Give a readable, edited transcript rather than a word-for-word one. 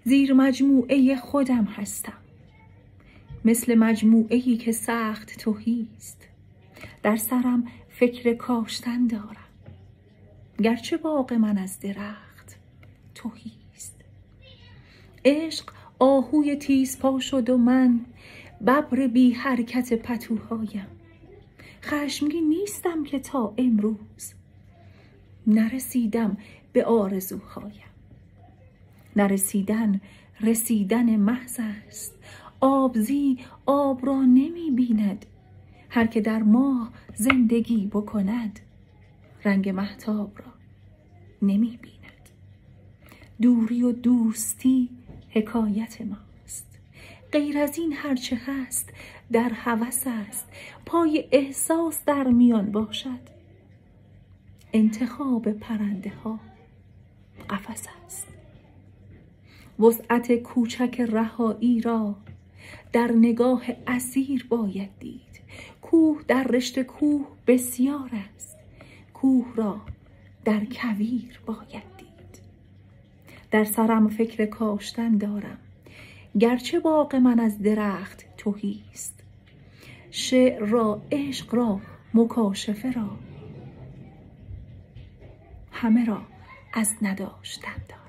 زیر مجموعه خودم هستم، مثل مجموعه‌ای که سخت تهیست. در سرم فکر کاشتن دارم، گرچه باغ من از درخت تهیست. عشق آهوی تیزپا شد و من ببر بی حرکت پتوهایم. خشمگین نیستم که تا امروز نرسیدم به آرزوهایم. نرسیدن رسیدن محض است، آبزی آب را نمی بیند. هر که در ماه زندگی بکند، رنگ مهتاب را نمی بیند. دوری و دوستی حکایت ماست، غیر از این هرچه هست در هوس است. پای احساس در میان باشد، انتخاب پرنده ها قفس است. وسعت کوچک رهایی را در نگاه اسیر باید دید. کوه در رشته کوه بسیار است، کوه را در کویر باید دید. در سرم فکر کاشتن دارم، گرچه باغ من از درخت تهیست. شعر را، عشق را، مکاشفه را، همه را از نداشتن دارم.